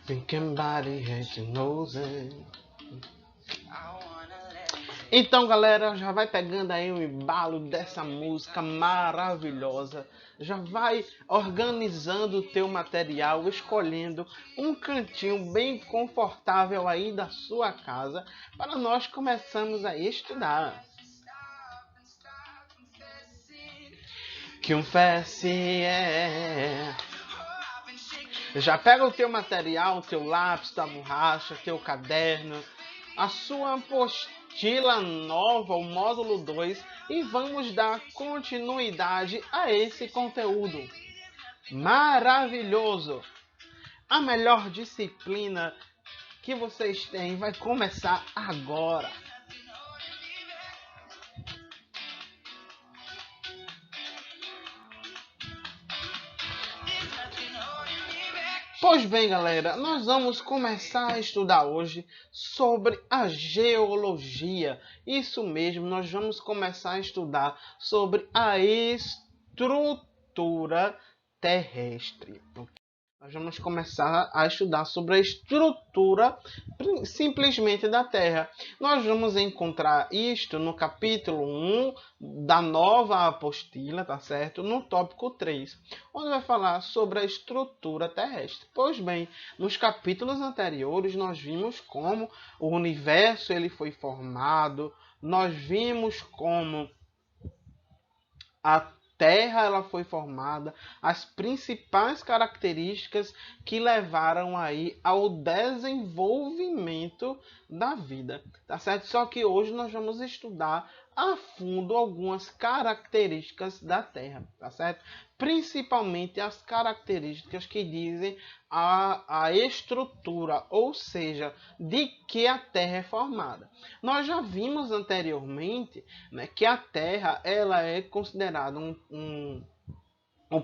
Thinking body hate knows it. Então, galera, já vai pegando aí o embalo dessa música maravilhosa. Já vai organizando o teu material, escolhendo um cantinho bem confortável aí da sua casa para nós começarmos a estudar. Confesse, Já pega o teu material, o teu lápis, tua borracha, teu caderno, a sua apostila nova, o módulo 2, e vamos dar continuidade a esse conteúdo maravilhoso. A melhor disciplina que vocês têm vai começar agora. Pois bem, galera, nós vamos começar a estudar hoje sobre a geologia. Isso mesmo, nós vamos começar a estudar sobre a estrutura terrestre. Nós vamos começar a estudar sobre a estrutura simplesmente da Terra. Nós vamos encontrar isto no capítulo 1 da nova apostila, tá certo? No tópico 3, onde vai falar sobre a estrutura terrestre. Pois bem, nos capítulos anteriores nós vimos como o universo ele foi formado, nós vimos como a Terra ela foi formada, as principais características que levaram aí ao desenvolvimento da vida, tá certo? Só que hoje nós vamos estudar a fundo algumas características da Terra, tá certo? Principalmente as características que dizem a estrutura, ou seja, de que a Terra é formada. Nós já vimos anteriormente, né, que a Terra ela é considerada um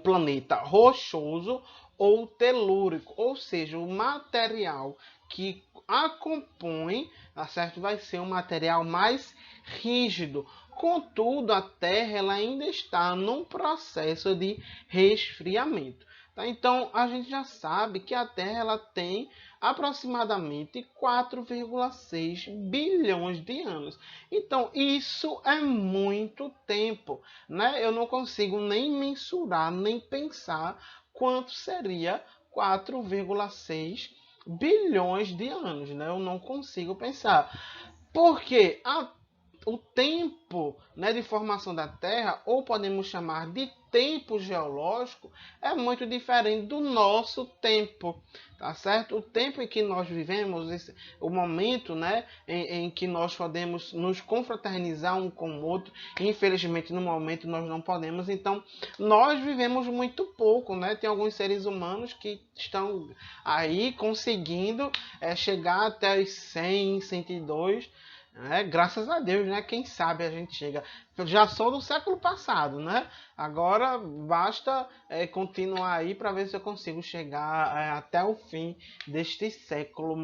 planeta rochoso ou telúrico, ou seja, o material que a compõe, tá certo? Vai ser um material mais rígido. Contudo, a Terra ela ainda está num processo de resfriamento. Tá? Então, a gente já sabe que a Terra ela tem aproximadamente 4,6 bilhões de anos. Então, isso é muito tempo, né? Eu não consigo nem mensurar, nem pensar quanto seria 4,6 bilhões de anos, né? Eu não consigo pensar. Porque o tempo, né, de formação da Terra, ou podemos chamar de tempo geológico, é muito diferente do nosso tempo, tá certo? O tempo em que nós vivemos, o momento, né, em que nós podemos nos confraternizar um com o outro, infelizmente no momento nós não podemos, então nós vivemos muito pouco, né? Tem alguns seres humanos que estão aí conseguindo chegar até os 100, 102. Graças a Deus, né? Quem sabe a gente chega. Eu já sou do século passado, né? Agora basta continuar aí para ver se eu consigo chegar até o fim deste século,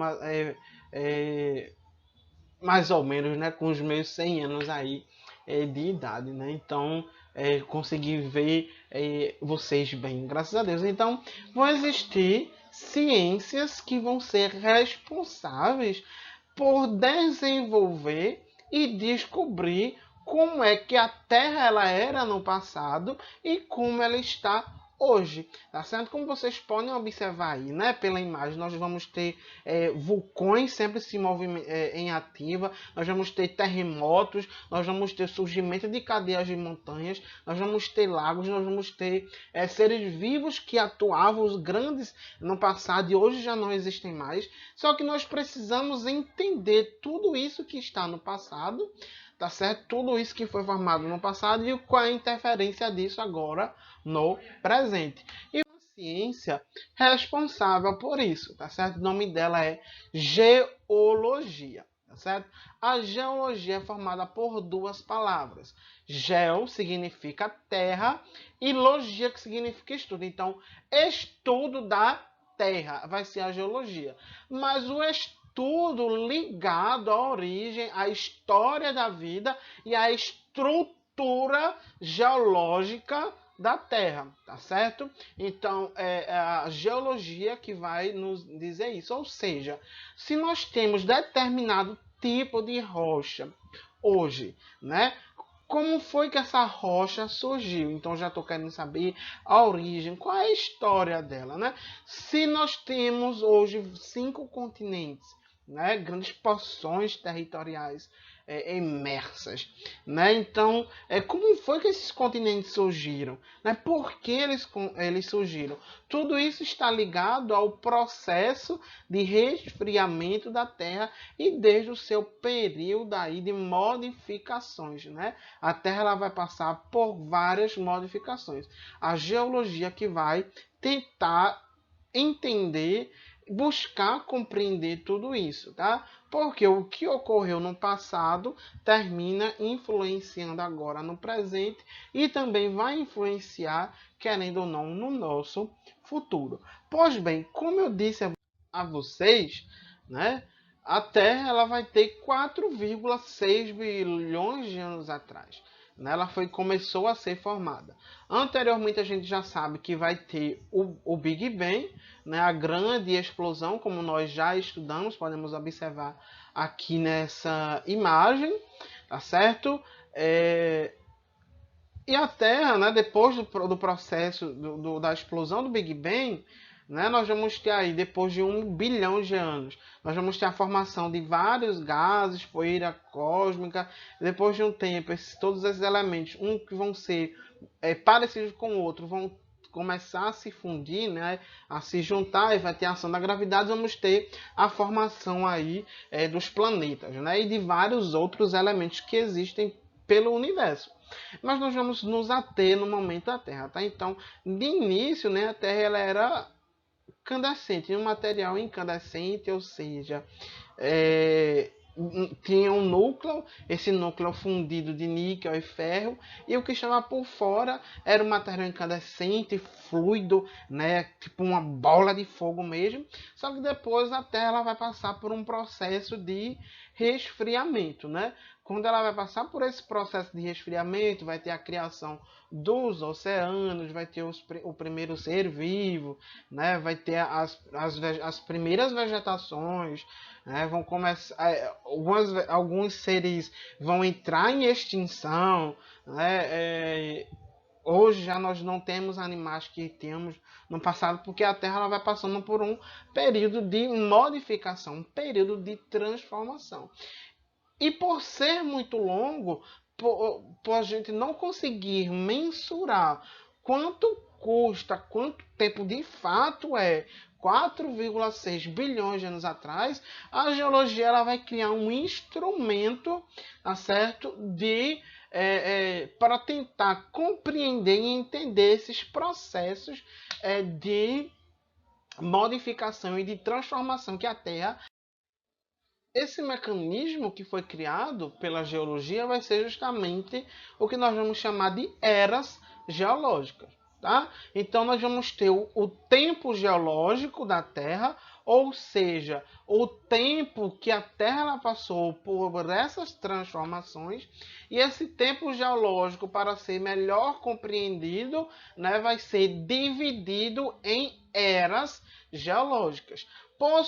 mais ou menos, né? Com os meus 100 anos aí de idade, né? Então, conseguir ver vocês bem, graças a Deus. Então, vão existir ciências que vão ser responsáveis por desenvolver e descobrir como é que a Terra ela era no passado e como ela está hoje, tá certo? Como vocês podem observar aí, né, pela imagem, nós vamos ter vulcões sempre se em ativa, nós vamos ter terremotos, nós vamos ter surgimento de cadeias de montanhas, nós vamos ter lagos, nós vamos ter seres vivos que atuavam, os grandes no passado e hoje já não existem mais. Só que nós precisamos entender tudo isso que está no passado, tá certo? Tudo isso que foi formado no passado e qual é a interferência disso agora no presente. E uma ciência responsável por isso, tá certo? O nome dela é geologia, tá certo? A geologia é formada por duas palavras. Geo significa terra e logia que significa estudo. Então, estudo da terra vai ser a geologia. Mas o estudo ligado à origem, à história da vida e à estrutura geológica da Terra, tá certo? Então, é a geologia que vai nos dizer isso. Ou seja, se nós temos determinado tipo de rocha hoje, né? Como foi que essa rocha surgiu? Então já estou querendo saber a origem, qual é a história dela, né? Se nós temos hoje 5 continentes, né, grandes porções territoriais imersas, né? Então, como foi que esses continentes surgiram? Né? Por que eles surgiram? Tudo isso está ligado ao processo de resfriamento da Terra e desde o seu período aí de modificações, né? A Terra ela vai passar por várias modificações. A geologia que vai tentar entender, buscar compreender tudo isso, tá? Porque o que ocorreu no passado termina influenciando agora no presente e também vai influenciar, querendo ou não, no nosso futuro. Pois bem, como eu disse a vocês, né? A Terra ela vai ter 4,6 bilhões de anos atrás. Ela começou a ser formada. Anteriormente a gente já sabe que vai ter o Big Bang, né, a grande explosão, como nós já estudamos, podemos observar aqui nessa imagem, tá certo? E a Terra, né, depois do processo da explosão do Big Bang, né, nós vamos ter aí, depois de 1 bilhão de anos, nós vamos ter a formação de vários gases, poeira cósmica. Depois de um tempo, todos esses elementos, que vão ser parecidos com o outro, vão começar a se fundir, né, a se juntar, e vai ter a ação da gravidade. Vamos ter a formação aí dos planetas, né, e de vários outros elementos que existem pelo universo. Mas nós vamos nos ater no momento da Terra, tá? Então, de início, né, a Terra ela era incandescente, um material incandescente, ou seja, tinha um núcleo, esse núcleo fundido de níquel e ferro, e o que estava por fora era um material incandescente, fluido, né, tipo uma bola de fogo mesmo. Só que depois a Terra ela vai passar por um processo de resfriamento, né? Quando ela vai passar por esse processo de resfriamento, vai ter a criação dos oceanos, vai ter o primeiro ser vivo, né? Vai ter as primeiras vegetações, né? Vão começar, alguns seres vão entrar em extinção, né? Hoje já nós não temos animais que tínhamos no passado, porque a Terra ela vai passando por um período de modificação, um período de transformação. E por ser muito longo, por a gente não conseguir mensurar quanto custa, quanto tempo de fato 4,6 bilhões de anos atrás, a geologia ela vai criar um instrumento, tá certo, para tentar compreender e entender esses processos de modificação e de transformação que a Terra. Esse mecanismo que foi criado pela geologia vai ser justamente o que nós vamos chamar de eras geológicas. Tá? Então nós vamos ter o tempo geológico da Terra, ou seja, o tempo que a Terra passou por essas transformações, e esse tempo geológico, para ser melhor compreendido, né, vai ser dividido em eras geológicas. Por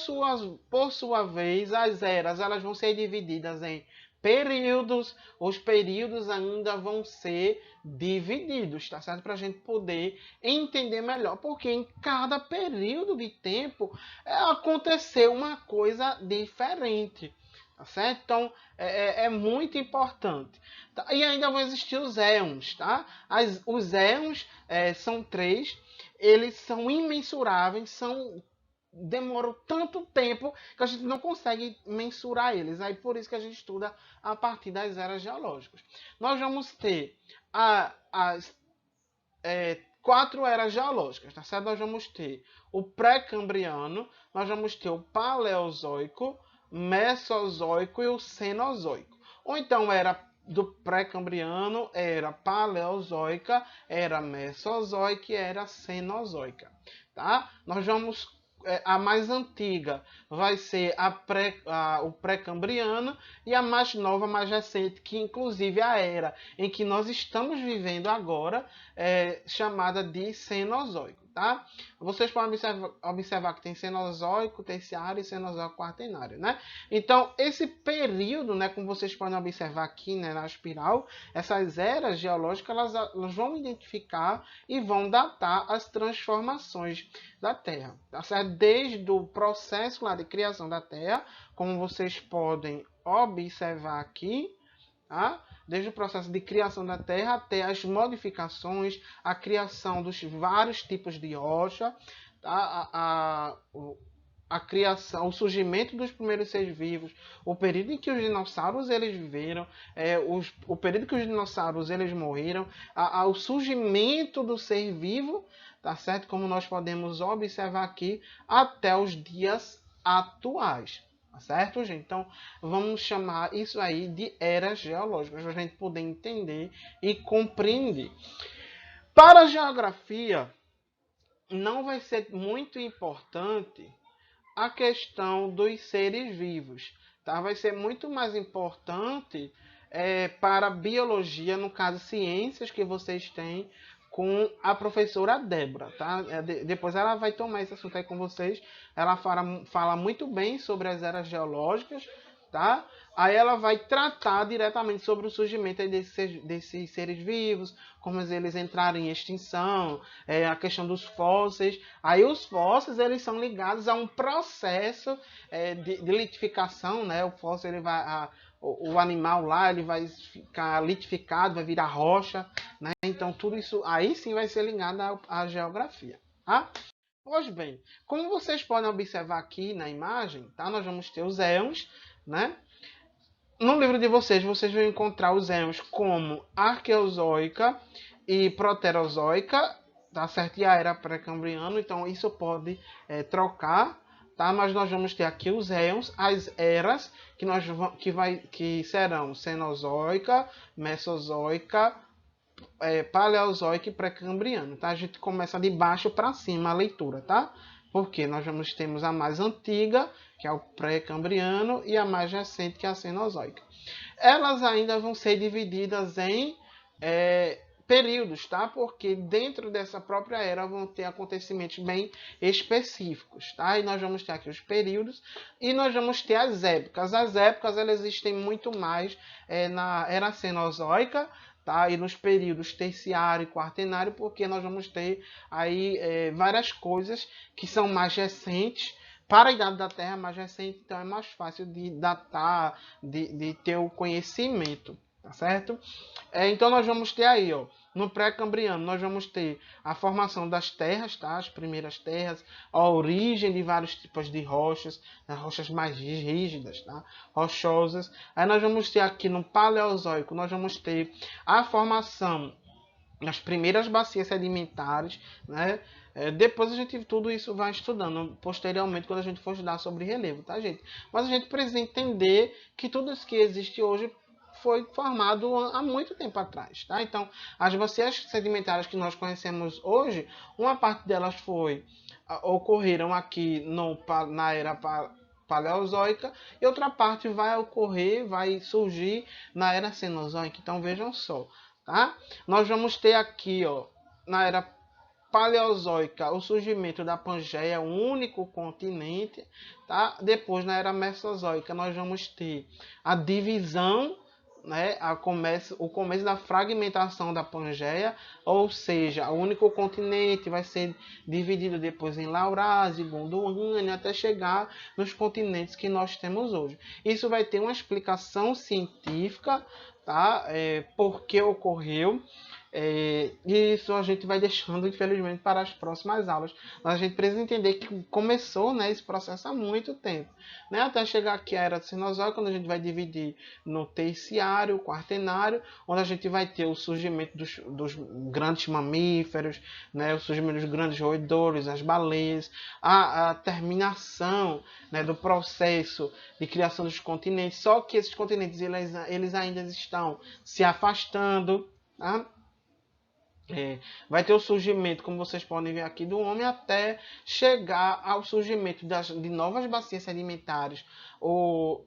sua vez, as eras elas vão ser divididas em períodos. Os períodos ainda vão ser divididos, tá certo? Para a gente poder entender melhor, porque em cada período de tempo aconteceu uma coisa diferente, tá certo? Então é muito importante. E ainda vão existir os éons, tá? Os éons são 3, eles são imensuráveis, demoram tanto tempo que a gente não consegue mensurar eles. Aí por isso que a gente estuda a partir das eras geológicas. Nós vamos ter as 4 eras geológicas, tá certo? Nós vamos ter o pré-cambriano, nós vamos ter o paleozoico, mesozoico e o cenozoico. Ou então era do pré-cambriano, era paleozoica, era mesozoica e era cenozoica, tá? Nós vamos a mais antiga vai ser o pré-cambriano e a mais nova, mais recente, que inclusive a era em que nós estamos vivendo agora é chamada de Cenozoico. Tá? Vocês podem observar que tem Cenozoico terciário e Cenozoico quaternário, né? Então, esse período, né, como vocês podem observar aqui, né, na espiral, essas eras geológicas elas vão identificar e vão datar as transformações da Terra, tá certo? Desde o processo lá de criação da Terra, como vocês podem observar aqui, tá? Desde o processo de criação da Terra até as modificações, a criação dos vários tipos de rocha, tá? A criação, o surgimento dos primeiros seres vivos, o período em que os dinossauros eles viveram, o período que os dinossauros eles morreram, o surgimento do ser vivo, tá certo? Como nós podemos observar aqui, até os dias atuais. Tá certo, gente? Então, vamos chamar isso aí de eras geológicas, para a gente poder entender e compreender. Para a geografia, não vai ser muito importante a questão dos seres vivos, tá? Vai ser muito mais importante para a biologia, no caso, ciências que vocês têm com a professora Débora, tá? Depois ela vai tomar esse assunto aí com vocês. Ela fala muito bem sobre as eras geológicas, tá? Aí ela vai tratar diretamente sobre o surgimento desses seres vivos, como eles entraram em extinção, a questão dos fósseis. Aí os fósseis eles são ligados a um processo de litificação, né? O fóssil ele vai o animal lá ele vai ficar litificado, vai virar rocha, né? Então tudo isso aí sim vai ser ligado à geografia, tá? Pois bem, como vocês podem observar aqui na imagem, tá? Nós vamos ter os éons, né? No livro de vocês vão encontrar os éons como Arqueozoica e Proterozoica, tá certo? E a era pré-cambriana, então isso pode trocar, tá? Mas nós vamos ter aqui os éons, as eras que serão Cenozoica, Mesozoica, Paleozoica e pré-cambriano, tá? A gente começa de baixo para cima a leitura, tá? Porque nós temos a mais antiga, que é o pré-cambriano, e a mais recente, que é a Cenozoica. Elas ainda vão ser divididas em períodos, tá? Porque dentro dessa própria era vão ter acontecimentos bem específicos, tá? E nós vamos ter aqui os períodos e nós vamos ter as épocas. As épocas elas existem muito mais na era Cenozoica, tá? E nos períodos terciário e quaternário, porque nós vamos ter aí várias coisas que são mais recentes. Para a idade da Terra mais recente, então é mais fácil de datar, de ter o conhecimento, tá certo? Então nós vamos ter aí, ó, no pré-cambriano, nós vamos ter a formação das terras, tá? As primeiras terras, a origem de vários tipos de rochas, as rochas mais rígidas, tá? Rochosas. Aí nós vamos ter aqui no Paleozoico, nós vamos ter a formação das primeiras bacias sedimentares, né? Depois a gente tudo isso vai estudando posteriormente quando a gente for estudar sobre relevo, tá, gente? Mas a gente precisa entender que tudo isso que existe hoje foi formado há muito tempo atrás, tá? Então, as bacias sedimentares que nós conhecemos hoje, uma parte delas ocorreram aqui na era paleozoica e outra parte vai surgir na era cenozoica. Então, vejam só, tá? Nós vamos ter aqui, ó, na era paleozoica, o surgimento da Pangeia, o único continente, tá? Depois, na era mesozoica, nós vamos ter a divisão, né, o começo da fragmentação da Pangeia, ou seja, o único continente vai ser dividido depois em Laurásio, Gondwana, até chegar nos continentes que nós temos hoje. Isso vai ter uma explicação científica, tá? Por que ocorreu. E isso a gente vai deixando, infelizmente, para as próximas aulas. Mas a gente precisa entender que começou, né, esse processo há muito tempo, né, até chegar aqui a era do Cenozoico, quando a gente vai dividir no terciário, quaternário, onde a gente vai ter o surgimento dos grandes mamíferos, né, o surgimento dos grandes roedores, as baleias, a terminação, né, do processo de criação dos continentes. Só que esses continentes eles ainda estão se afastando, tá? Vai ter o surgimento, como vocês podem ver aqui, do homem até chegar ao surgimento de novas bacias sedimentares, ou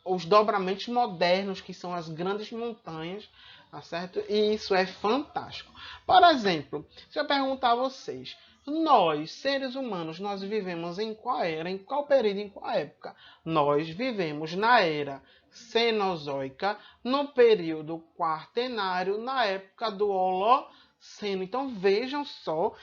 os dobramentos modernos, que são as grandes montanhas, tá certo? E isso é fantástico. Por exemplo, se eu perguntar a vocês, nós, seres humanos, nós vivemos em qual era, em qual período, em qual época? Nós vivemos na era Cenozoica, no período Quaternário, na época do Holoceno. Então vejam só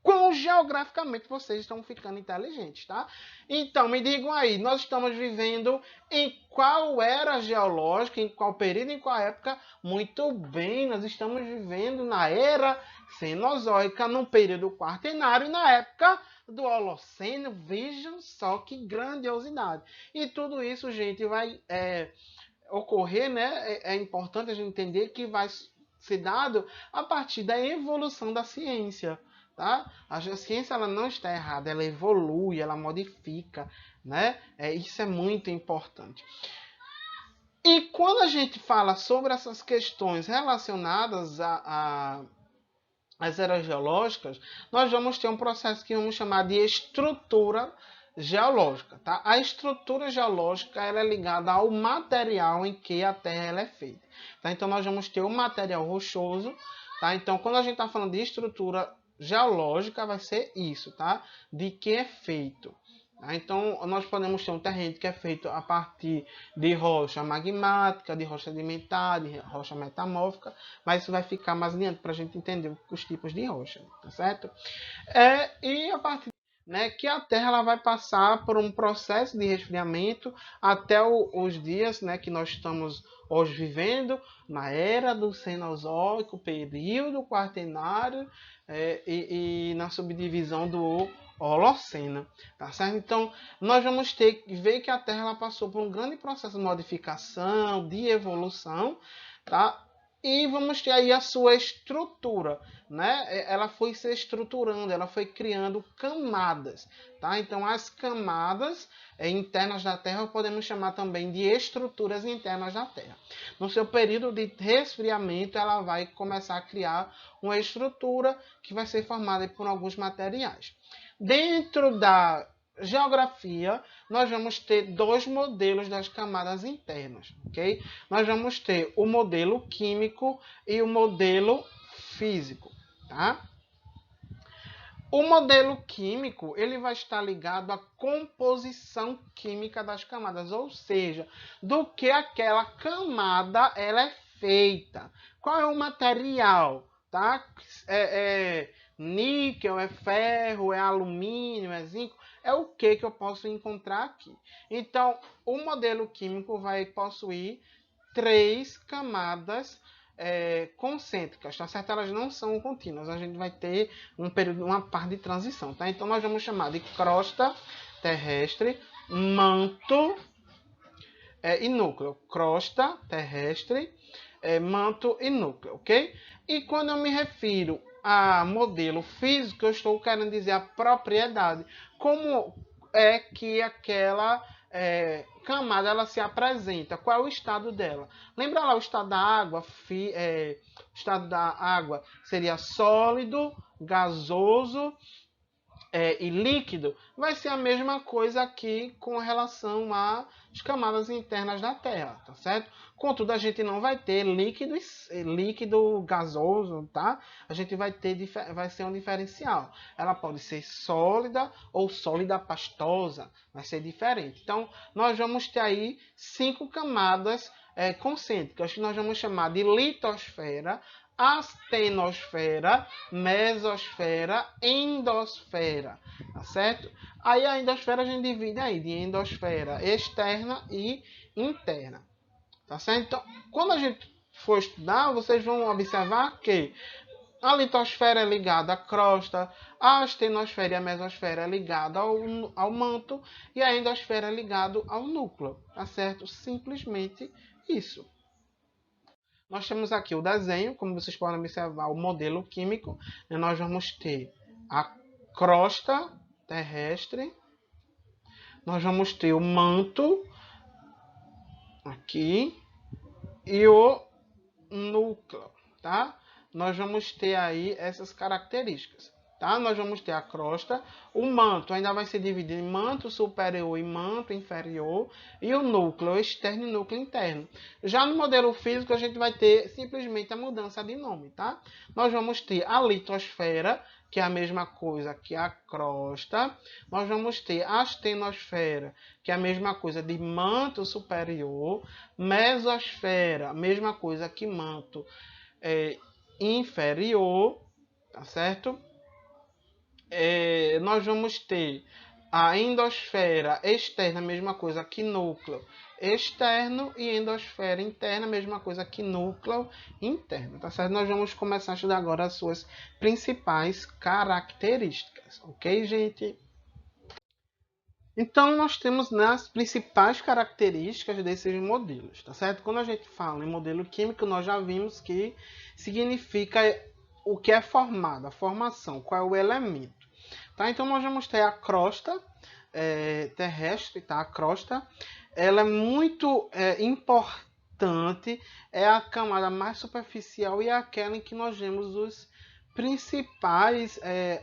quão geograficamente vocês estão ficando inteligentes, tá? Então, me digam aí, nós estamos vivendo em qual era geológica, em qual período, em qual época? Muito bem, nós estamos vivendo na era Cenozoica, no período Quaternário, na época do Holoceno. Vejam só que grandiosidade. E tudo isso, gente, vai ocorrer, né? É importante a gente entender que vai ser dado a partir da evolução da ciência. Tá? A ciência ela não está errada, ela evolui, ela modifica, né? Isso é muito importante. E quando a gente fala sobre essas questões relacionadas às eras geológicas, nós vamos ter um processo que vamos chamar de estrutura geológica. Tá? A estrutura geológica ela é ligada ao material em que a Terra ela é feita. Tá? Então nós vamos ter o material rochoso. Tá? Então quando a gente está falando de estrutura geológica, vai ser isso, tá? De que é feito. Tá? Então, nós podemos ter um terreno que é feito a partir de rocha magmática, de rocha sedimentar, de rocha metamórfica, mas isso vai ficar mais adiante para a gente entender os tipos de rocha, tá certo? E a partir que a Terra ela vai passar por um processo de resfriamento até os dias que nós estamos hoje vivendo, na era do Cenozoico, período Quaternário e na subdivisão do Holoceno, tá certo? Então, nós vamos ter que ver que a Terra ela passou por um grande processo de modificação, de evolução, tá? E vamos ter aí a sua estrutura, né? Ela foi se estruturando, ela foi criando camadas, tá? Então, as camadas internas da Terra podemos chamar também de estruturas internas da Terra. No seu período de resfriamento, ela vai começar a criar uma estrutura que vai ser formada por alguns materiais. Dentro da geografia, nós vamos ter dois modelos das camadas internas, ok? Nós vamos ter o modelo químico e o modelo físico, tá? O modelo químico ele vai estar ligado à composição química das camadas, ou seja, do que aquela camada ela é feita. Qual é o material? Tá? Níquel, é ferro, é alumínio, é zinco. É o que eu posso encontrar aqui. Então, o modelo químico vai possuir 3 camadas concêntricas, tá certo? Elas não são contínuas. A gente vai ter um período, uma parte de transição, tá? Então, nós vamos chamar de crosta terrestre, manto e núcleo. Crosta terrestre, manto e núcleo, ok? E quando eu me refiro a modelo físico, eu estou querendo dizer a propriedade. Como é que aquela camada ela se apresenta? Qual é o estado dela? Lembra lá o estado da água? O estado da água seria sólido, gasoso e líquido. Vai ser a mesma coisa aqui com relação às camadas internas da Terra, tá certo? Contudo, a gente não vai ter líquido gasoso, tá? A gente vai ser um diferencial. Ela pode ser sólida ou sólida pastosa, vai ser diferente. Então, nós vamos ter aí 5 camadas concêntricas, que nós vamos chamar de litosfera, astenosfera, mesosfera, endosfera, tá certo? Aí a endosfera a gente divide aí de endosfera externa e interna, tá certo? Então, quando a gente for estudar, vocês vão observar que a litosfera é ligada à crosta, a astenosfera e a mesosfera é ligada ao manto e a endosfera é ligada ao núcleo, tá certo? Simplesmente isso. Nós temos aqui o desenho, como vocês podem observar, o modelo químico. Nós vamos ter a crosta terrestre. Nós vamos ter o manto aqui e o núcleo, tá? nós vamos ter aí essas características. Tá? Nós vamos ter a crosta, o manto ainda vai ser dividido em manto superior e manto inferior, e o núcleo externo e núcleo interno. Já no modelo físico, a gente vai ter simplesmente a mudança de nome. Tá? Nós vamos ter a litosfera, que é a mesma coisa que a crosta. Nós vamos ter a astenosfera, que é a mesma coisa de manto superior. Mesosfera, mesma coisa que manto inferior, tá certo? Nós vamos ter a endosfera externa, mesma coisa que núcleo externo, e endosfera interna, mesma coisa que núcleo interno, tá certo? Nós vamos começar a estudar agora as suas principais características, ok, gente? Então, nós temos as principais características desses modelos, tá certo? Quando a gente fala em modelo químico, nós já vimos que significa o que é formado, a formação, qual é o elemento. Tá? Então, nós vamos ter a crosta terrestre, tá? A crosta, ela é muito importante, é a camada mais superficial e é aquela em que nós vemos os principais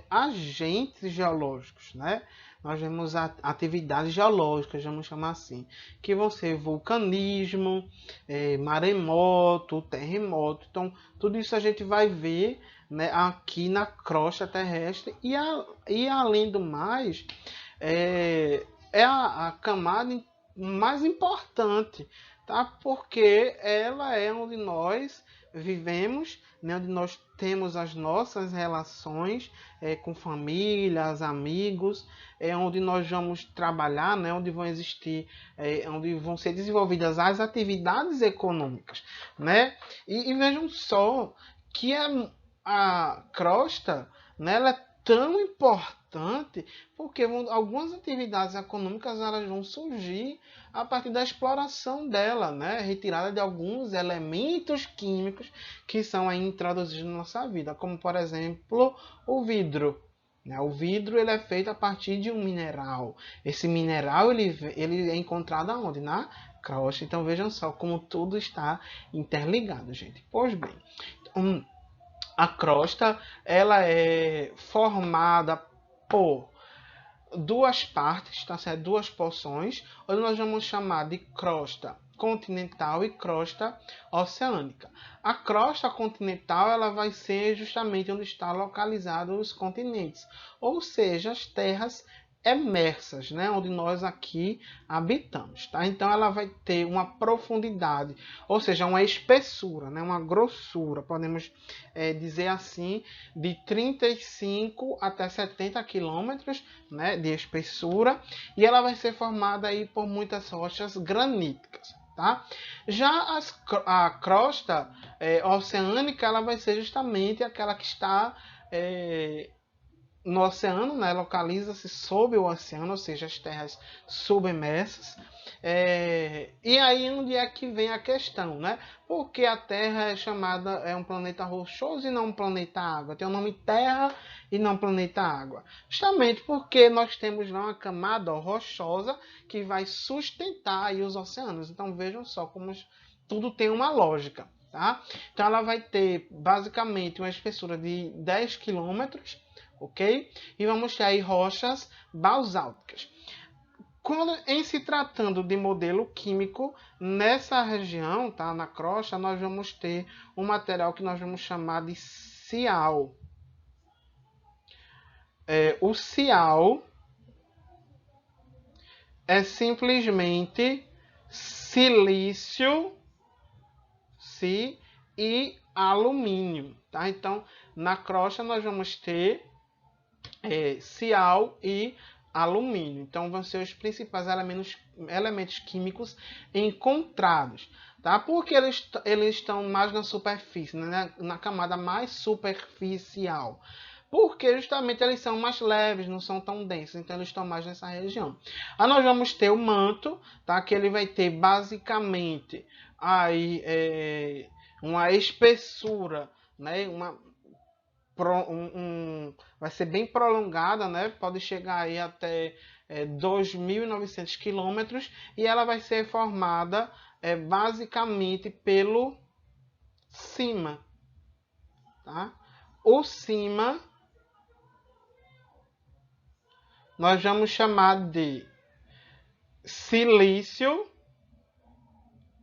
agentes geológicos, né? Nós vemos atividades geológicas, vamos chamar assim, que vão ser vulcanismo, maremoto, terremoto. Então, tudo isso a gente vai ver, né, aqui na crosta terrestre. E além do mais, é a camada mais importante, tá? Porque ela é onde nós vivemos, né? Onde nós temos as nossas relações com famílias, amigos, é onde nós vamos trabalhar, né? Onde vão existir, onde vão ser desenvolvidas as atividades econômicas, né? E vejam só que a crosta, né, ela é tão importante porque algumas atividades econômicas elas vão surgir a partir da exploração dela, né? Retirada de alguns elementos químicos que são aí introduzidos na nossa vida, como por exemplo o vidro. O vidro ele é feito a partir de um mineral. Esse mineral ele é encontrado aonde? Na crosta. Então vejam só como tudo está interligado, gente. Pois bem, a crosta ela é formada por duas partes, tá certo? Duas porções, onde nós vamos chamar de crosta continental e crosta oceânica. A crosta continental ela vai ser justamente onde está localizado os continentes, ou seja, as terras emersas, né, onde nós aqui habitamos, tá? Então ela vai ter uma profundidade, ou seja, uma espessura, né, uma grossura, podemos dizer assim, de 35 até 70 quilômetros, né, de espessura, e ela vai ser formada aí por muitas rochas graníticas. Tá? Já a crosta oceânica ela vai ser justamente aquela que está no oceano, né? Localiza-se sob o oceano, ou seja, as terras submersas. E aí onde é que vem a questão, né? Porque a Terra é um planeta rochoso e não um planeta água. Tem o nome Terra e não planeta água. Justamente porque nós temos lá uma camada rochosa que vai sustentar aí os oceanos. Então vejam só como tudo tem uma lógica. Tá? Então ela vai ter basicamente uma espessura de 10 quilômetros, ok? E vamos ter aí rochas basálticas. Em se tratando de modelo químico, nessa região, tá, na crosta, nós vamos ter um material que nós vamos chamar de sial. O sial é simplesmente silício e alumínio. Tá? Então, na crosta nós vamos ter sial e alumínio. Então, vão ser os principais elementos químicos encontrados. Tá? Porque eles estão mais na superfície, né? Na camada mais superficial. Porque justamente eles são mais leves, não são tão densos, então eles estão mais nessa região. Aí nós vamos ter o manto, tá? Que ele vai ter basicamente aí, uma espessura, né? Vai ser bem prolongada, né? Pode chegar aí até 2.900 quilômetros e ela vai ser formada basicamente pelo cima, tá? O cima nós vamos chamar de silício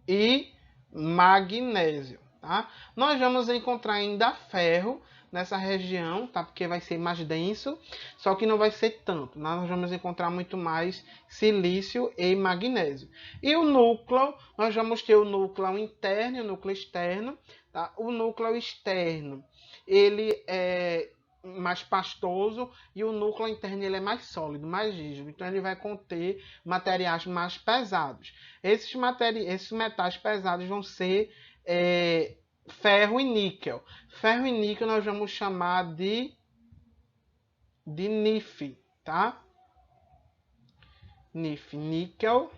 e magnésio, tá? Nós vamos encontrar ainda ferro nessa região, tá? Porque vai ser mais denso, só que não vai ser tanto. Nós vamos encontrar muito mais silício e magnésio. E o núcleo, nós vamos ter o núcleo interno e o núcleo externo, tá? O núcleo externo, ele é mais pastoso e o núcleo interno ele é mais sólido, mais rígido. Então ele vai conter materiais mais pesados. Esses metais pesados vão ser ferro e níquel. Ferro e níquel nós vamos chamar de NiF, tá? NiF, níquel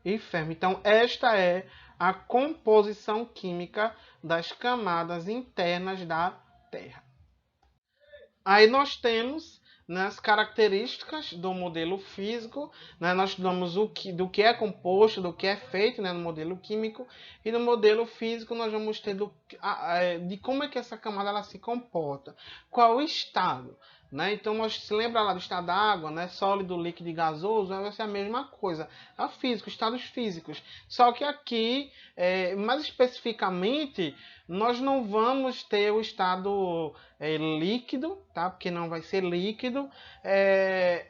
e ferro. Então esta é a composição química das camadas internas da Terra. Aí nós temos, né, as características do modelo físico, né, nós estudamos do que é composto, do que é feito, né, no modelo químico, e no modelo físico nós vamos ter de como é que essa camada ela se comporta, qual o estado. Né? Então, nós se lembra lá do estado da água, né? Sólido, líquido e gasoso, vai ser a mesma coisa. É físico, estados físicos. Só que aqui, mais especificamente, nós não vamos ter o estado líquido, tá? Porque não vai ser líquido.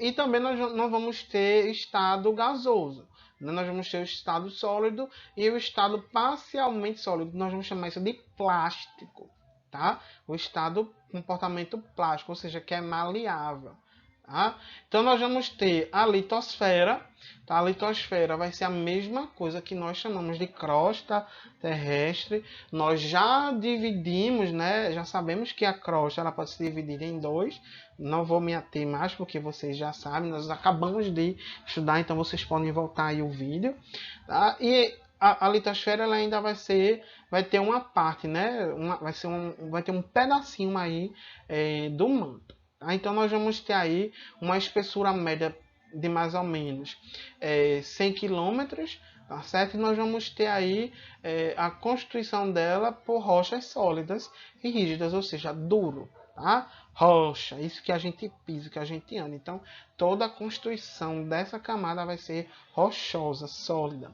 E também nós não vamos ter estado gasoso. Nós vamos ter o estado sólido e o estado parcialmente sólido. Nós vamos chamar isso de plástico. Tá? O estado comportamento plástico, ou seja, que é maleável. Tá? Então nós vamos ter a litosfera. Tá? A litosfera vai ser a mesma coisa que nós chamamos de crosta terrestre. Nós já dividimos, né? Já sabemos que a crosta ela pode ser dividida em dois. Não vou me ater mais porque vocês já sabem. Nós acabamos de estudar, então vocês podem voltar aí o vídeo. Tá? E a litosfera ela ainda vai ter uma parte, né? Vai ter um pedacinho aí do manto. Tá? Então nós vamos ter aí uma espessura média de mais ou menos 100 quilômetros, tá certo? E nós vamos ter aí a constituição dela por rochas sólidas e rígidas, ou seja, duro, tá? Rocha, isso que a gente pisa, que a gente anda. Então, toda a constituição dessa camada vai ser rochosa, sólida.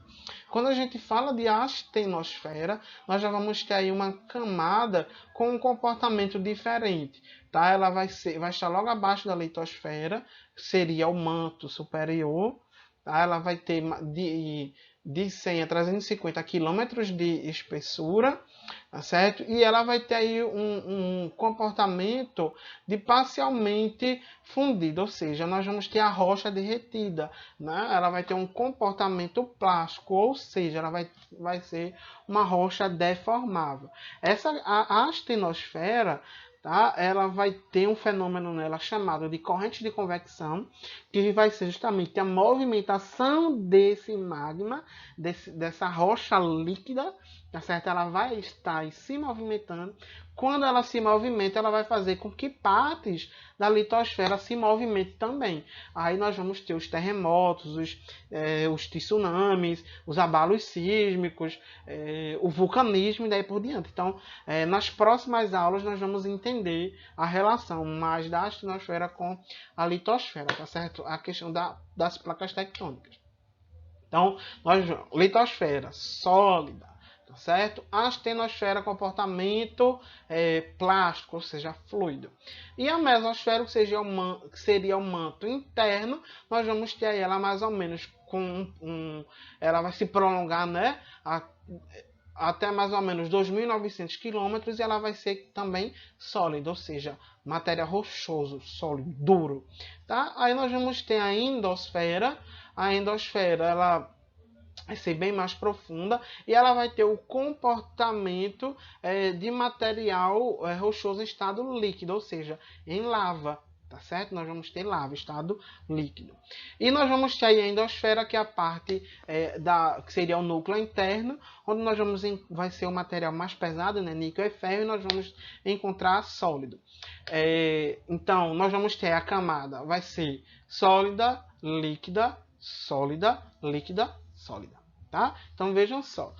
Quando a gente fala de astenosfera, nós já vamos ter aí uma camada com um comportamento diferente. Tá? Ela vai estar logo abaixo da litosfera, seria o manto superior. Tá? Ela vai ter de 100 a 350 quilômetros de espessura, tá certo? E ela vai ter aí um comportamento de parcialmente fundido, ou seja, nós vamos ter a rocha derretida, né? Ela vai ter um comportamento plástico, ou seja, ela vai ser uma rocha deformável. A astenosfera, tá? Ela vai ter um fenômeno nela chamado de corrente de convecção, que vai ser justamente a movimentação desse magma, dessa rocha líquida, tá certo? Ela vai estar se movimentando. Quando ela se movimenta, ela vai fazer com que partes da litosfera se movimentem também. Aí nós vamos ter os terremotos, os tsunamis, os abalos sísmicos, o vulcanismo e daí por diante. Então, nas próximas aulas nós vamos entender a relação mais da astenosfera com a litosfera, tá certo? A questão das placas tectônicas. Então, litosfera sólida, tá certo? Astenosfera, comportamento plástico, ou seja, fluido. E a mesosfera, que seria o manto interno, nós vamos ter aí ela mais ou menos ela vai se prolongar, né? Até mais ou menos 2.900 quilômetros e ela vai ser também sólida, ou seja, matéria rochoso, sólido, duro. Tá? Aí nós vamos ter a endosfera. A endosfera ela vai ser bem mais profunda e ela vai ter o comportamento de material rochoso em estado líquido, ou seja, em lava. Tá certo? Nós vamos ter lava, estado líquido. E nós vamos ter aí a endosfera, que é a parte que seria o núcleo interno, onde vai ser o material mais pesado, né? Níquel e ferro, e nós vamos encontrar sólido. Então, nós vamos ter a camada, vai ser sólida, líquida, sólida, líquida, sólida. Tá? Então, vejam só.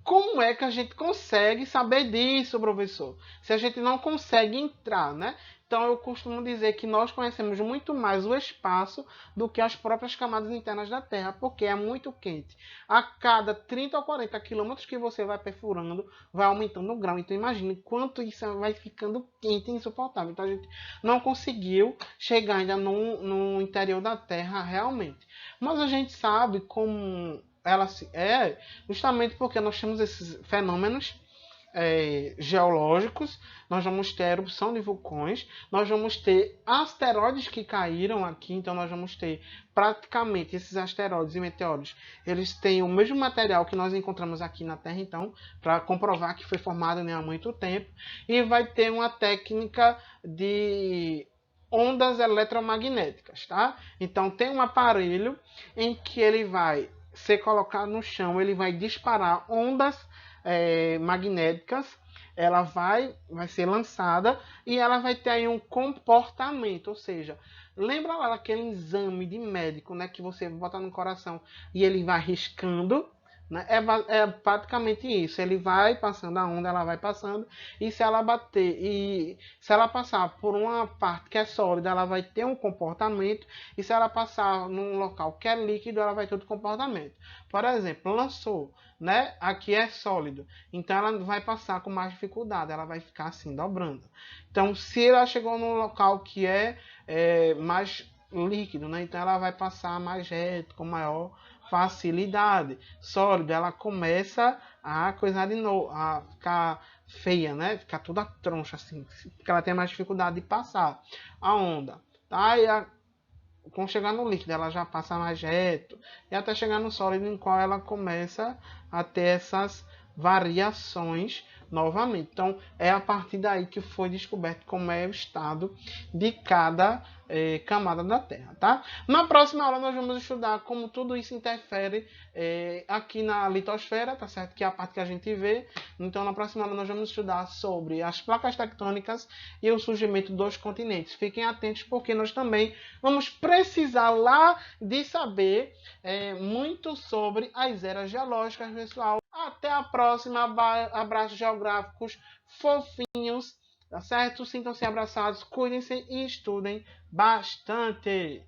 como é que a gente consegue saber disso, professor? Se a gente não consegue entrar, né? Então eu costumo dizer que nós conhecemos muito mais o espaço do que as próprias camadas internas da Terra, porque é muito quente. A cada 30 ou 40 quilômetros que você vai perfurando, vai aumentando o grau. Então imagine quanto isso vai ficando quente e insuportável. Então a gente não conseguiu chegar ainda no interior da Terra realmente. Mas a gente sabe como ela é justamente porque nós temos esses fenômenos geológicos, nós vamos ter erupção de vulcões, nós vamos ter asteroides que caíram aqui, então nós vamos ter praticamente esses asteroides e meteoros, eles têm o mesmo material que nós encontramos aqui na Terra, então, para comprovar que foi formado há muito tempo, e vai ter uma técnica de ondas eletromagnéticas, tá? Então tem um aparelho em que ele vai ser colocado no chão, ele vai disparar ondas magnéticas, ela vai ser lançada e ela vai ter aí um comportamento, ou seja, lembra lá daquele exame de médico, né, que você bota no coração e ele vai riscando, né? É praticamente isso. Ele vai passando a onda, ela vai passando e se ela bater e se ela passar por uma parte que é sólida, ela vai ter um comportamento e se ela passar num local que é líquido, ela vai ter outro comportamento. Por exemplo, lançou, né? Aqui é sólido, então ela vai passar com mais dificuldade, ela vai ficar assim dobrando. Então, se ela chegou num local que é mais líquido, né? Então ela vai passar mais reto, com maior facilidade. Sólida, ela começa a coisar de novo, a ficar feia, né? Ficar toda troncha assim, porque ela tem mais dificuldade de passar a onda, tá? E quando chegar no líquido, ela já passa mais reto e até chegar no sólido, em qual ela começa a ter essas variações novamente. Então, é a partir daí que foi descoberto como é o estado de cada camada da Terra, tá? Na próxima aula nós vamos estudar como tudo isso interfere aqui na litosfera, tá certo? Que é a parte que a gente vê. Então, na próxima aula nós vamos estudar sobre as placas tectônicas e o surgimento dos continentes. Fiquem atentos porque nós também vamos precisar lá de saber muito sobre as eras geológicas, pessoal. Até a próxima. Abraços geográficos fofinhos, tá certo? Sintam-se abraçados, cuidem-se e estudem bastante.